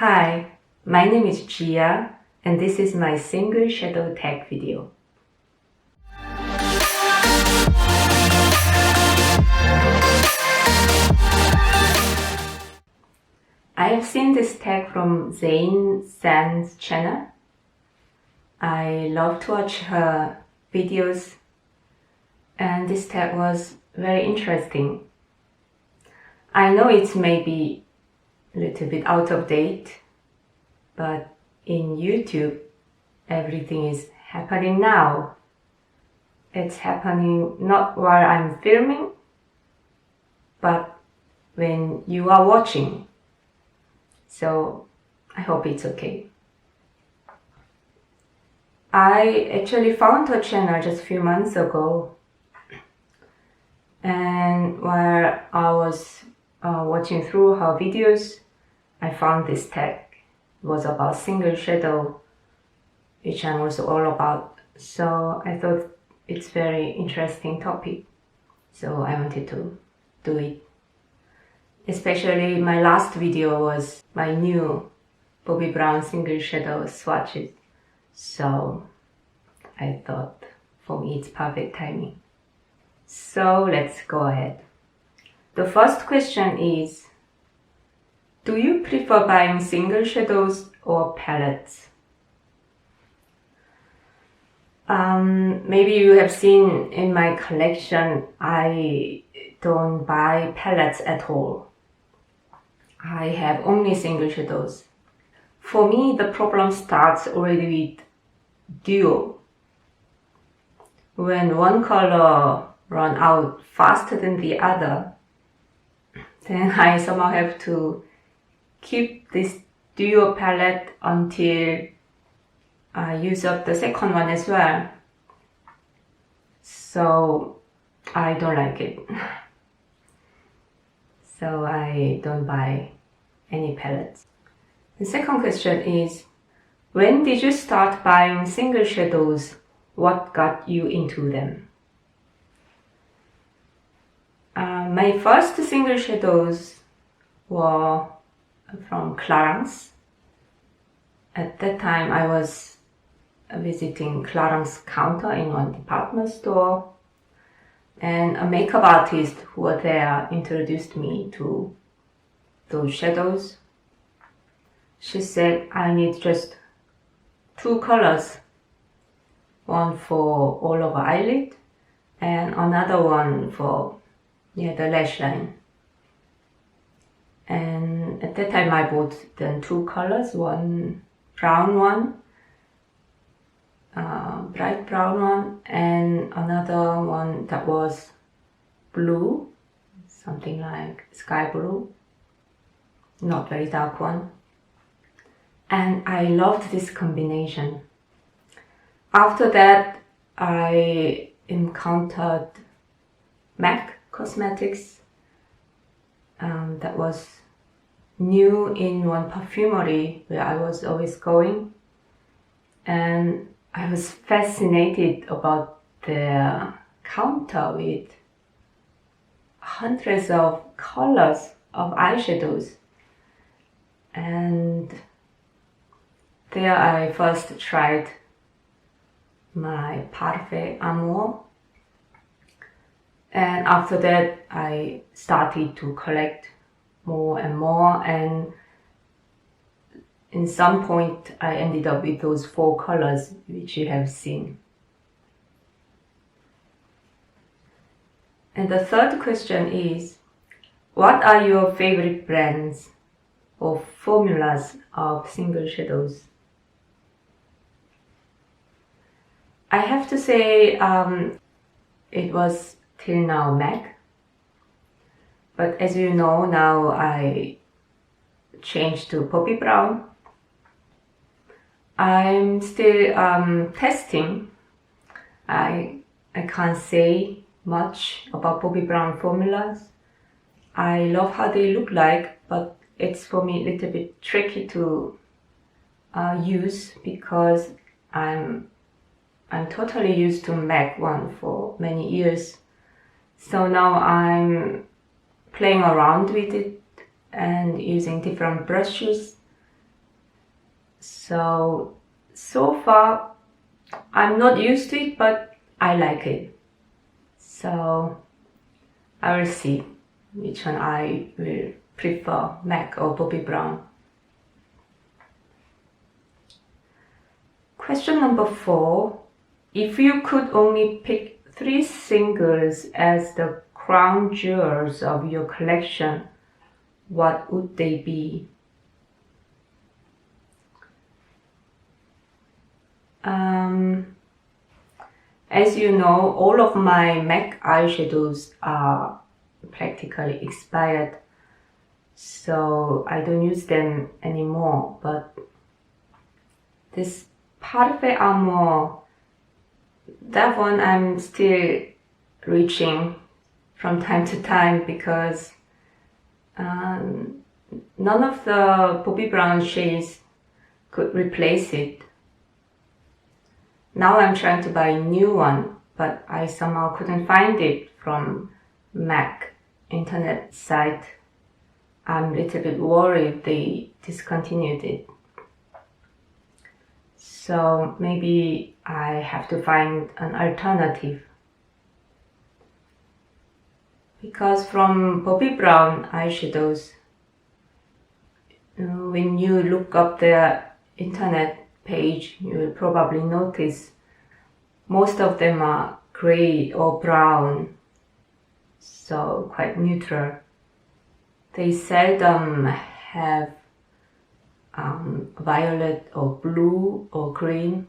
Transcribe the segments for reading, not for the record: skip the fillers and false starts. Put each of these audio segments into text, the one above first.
Hi, my name is Gia, and this is my single shadow tag video. I have seen this tag from Zane San's channel. I love to watch her videos, and this tag was very interesting. I know it's maybe a little bit out of date, but in YouTube, everything is happening now. It's happening not while I'm filming, but when you are watching. So I hope it's okay. I actually found her channel just a few months ago, and while I was watching through her videos, I found this tag. It was about single shadow, which I'm also all about. So I thought it's very interesting topic, so I wanted to do it. Especially my last video was my new Bobbi Brown single shadow swatches, so I thought for me it's perfect timing. So let's go ahead. The first question is, do you prefer buying single shadows or palettes? Maybe you have seen in my collection, I don't buy palettes at all. I have only single shadows. For me, the problem starts already with duo. When one color runs out faster than the other, then I somehow have to keep this duo palette until I use up the second one as well. So I don't like it. So I don't buy any palettes. The second question is, when did you start buying single shadows? What got you into them? My first single shadows were from Clarins. At that time I was visiting Clarins counter in one department store, and a makeup artist who was there introduced me to those shadows. She said I need just two colors, one for all over eyelid and another one for the lash line. And at that time I bought then two colors, one brown one, bright brown one, and another one that was blue, something like sky blue, not very dark one. And I loved this combination. After that, I encountered MAC Cosmetics that was new in one perfumery where I was always going, and I was fascinated about their counter with hundreds of colors of eyeshadows. And there I first tried my Parfait Amour, and after that I started to collect more and more, and in some point I ended up with those four colors which you have seen. And the third question is, what are your favorite brands or formulas of single shadows? I have to say it was till now MAC, but as you know, now I changed to Bobbi Brown. I'm still testing. I can't say much about Bobbi Brown formulas. I love how they look like, but it's for me a little bit tricky to use because I'm totally used to MAC one for many years. So now I'm playing around with it and using different brushes So far I'm not used to it, but I like it. So I will see which one I will prefer, MAC or Bobbi Brown. Question number 4. If you could only pick 3 singles as the crown jewels of your collection, what would they be? As you know, all of my MAC eyeshadows are practically expired, so I don't use them anymore. But this Parfait Amore, that one I'm still reaching from time to time because none of the Bobbi Brown shades could replace it. Now I'm trying to buy a new one, but I somehow couldn't find it from MAC internet site. I'm a little bit worried they discontinued it. So maybe I have to find an alternative. Because from Bobbi Brown eyeshadows, when you look up their internet page, you will probably notice most of them are gray or brown, so quite neutral. They seldom have violet or blue or green,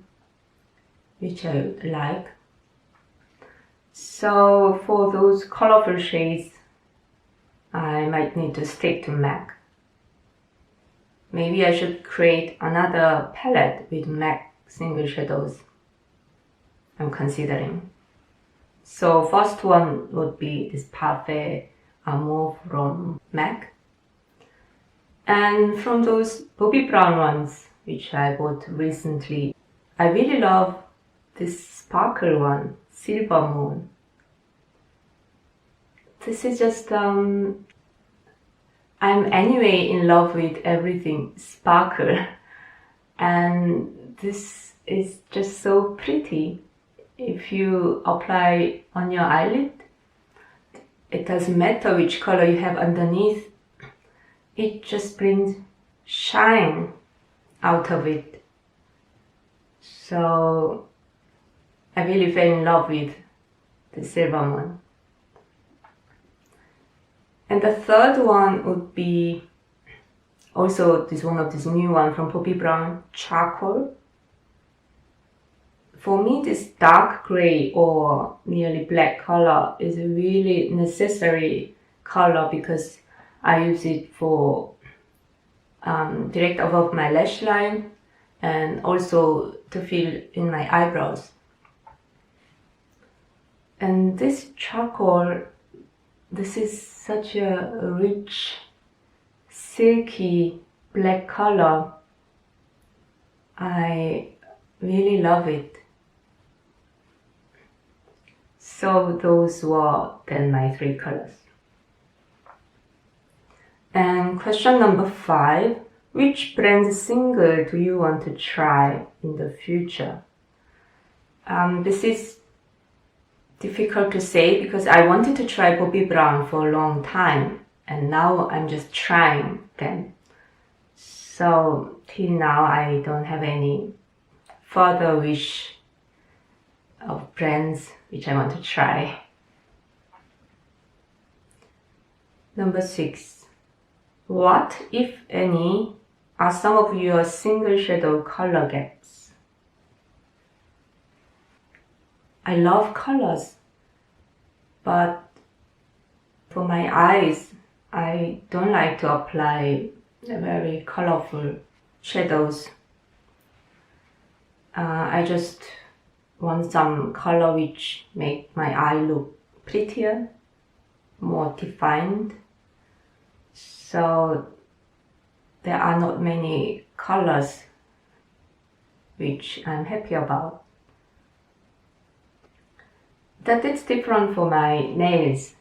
which I like. So for those colorful shades, I might need to stick to MAC. Maybe I should create another palette with MAC single shadows. I'm considering. So first one would be this Parfait Amore from MAC. And from those Bobbi Brown ones, which I bought recently, I really love this sparkle one, Silver Moon. This is just, I'm anyway in love with everything sparkle, and this is just so pretty. If you apply on your eyelid, it doesn't matter which color you have underneath, it just brings shine out of it. So I really fell in love with the Silver Moon. And the third one would be also this one of this new one from Bobbi Brown, Charcoal. For me, this dark gray or nearly black color is a really necessary color because I use it for direct above my lash line and also to fill in my eyebrows. And this charcoal, this is such a rich, silky black color. I really love it. So those were then my 3 colors. And question number 5, which brand single do you want to try in the future? This is difficult to say because I wanted to try Bobbi Brown for a long time and now I'm just trying them. So till now I don't have any further wish of brands which I want to try. Number 6. What, if any, are some of your single shadow color gaps? I love colors, but for my eyes, I don't like to apply very colorful shadows. I just want some color which make my eye look prettier, more defined. So there are not many colors which I'm happy about. That is different for my nails.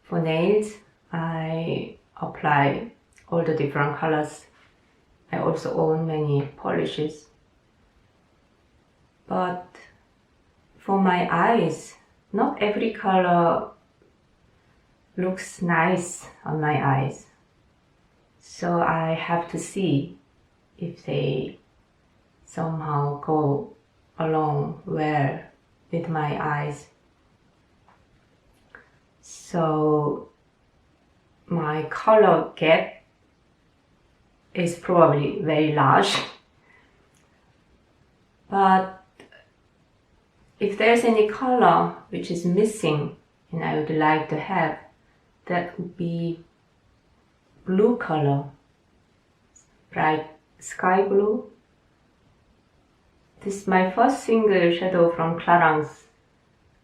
For nails, I apply all the different colors I also own many polishes. But for my eyes, not every color looks nice on my eyes. So I have to see if they somehow go along well with my eyes. So my color gap is probably very large. But if there's any color which is missing and I would like to have, that would be blue color, bright sky blue. This my first single shadow from Clarins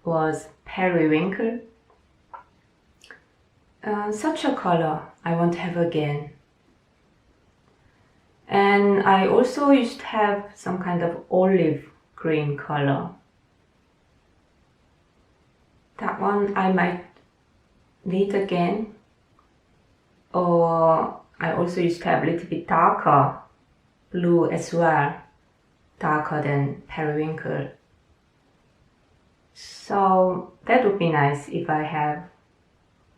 was Periwinkle. Such a color I want to have again. And I also used to have some kind of olive green color. That one I might need again. Or I also used to have a little bit darker blue as well, darker than Periwinkle. So that would be nice if I have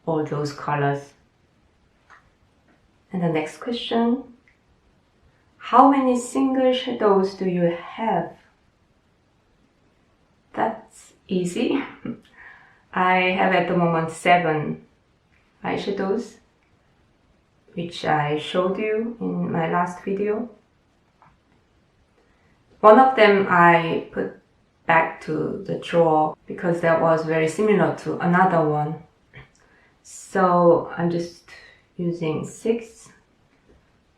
all those colors. And the next question, how many single shadows do you have? That's easy. I have at the moment 7 eyeshadows, which I showed you in my last video. One of them I put back to the drawer because that was very similar to another one. So I'm just using 6.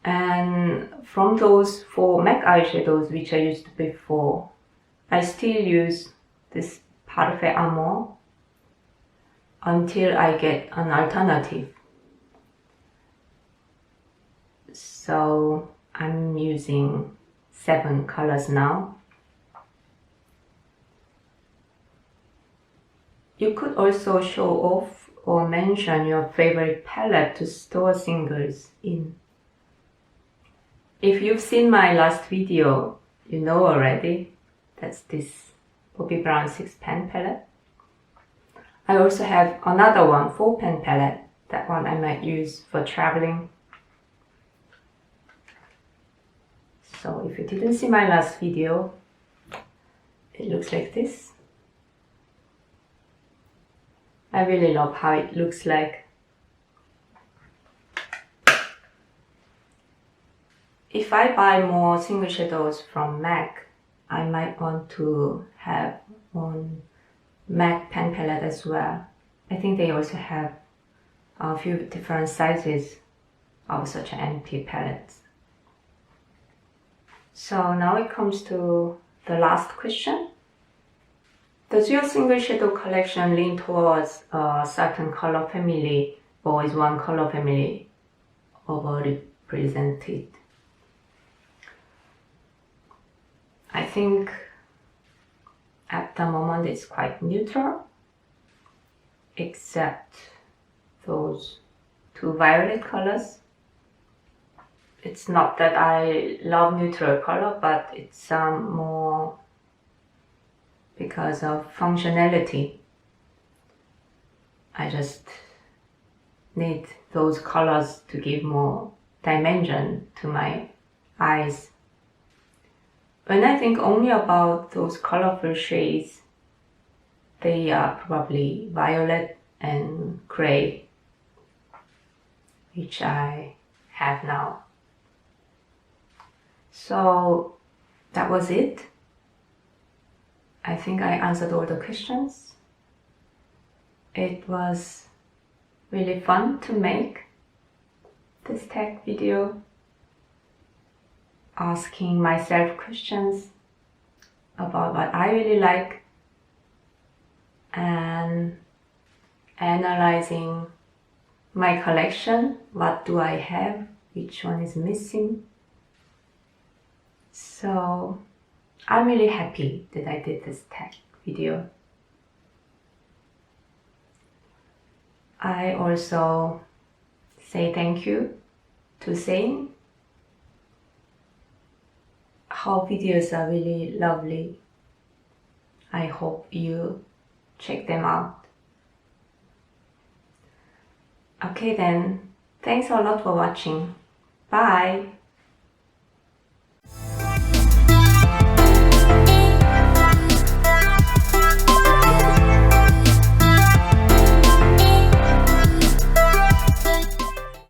And from those 4 MAC eyeshadows which I used before, I still use this Parfait Amore until I get an alternative. So I'm using 7 colors now. You could also show off or mention your favorite palette to store singles in. If you've seen my last video, you know already. That's this Bobbi Brown 6-pan palette. I also have another one, 4-pan palette. That one I might use for traveling. So if you didn't see my last video, it looks like this. I really love how it looks like. If I buy more single shadows from MAC, I might want to have one MAC pen palette as well. I think they also have a few different sizes of such empty palettes. So now it comes to the last question. Does your single shadow collection lean towards a certain color family, or is one color family overrepresented? I think at the moment it's quite neutral, except those 2 violet colors. It's not that I love neutral color, but it's more because of functionality. I just need those colors to give more dimension to my eyes. When I think only about those colorful shades, they are probably violet and gray, which I have now. So that was it. I think I answered all the questions. It was really fun to make this tech video, asking myself questions about what I really like and analyzing my collection. What do I have? Which one is missing? So I'm really happy that I did this tech video. I also say thank you to Zane her videos are really lovely. I hope you check them out. Okay then, thanks a lot for watching. Bye!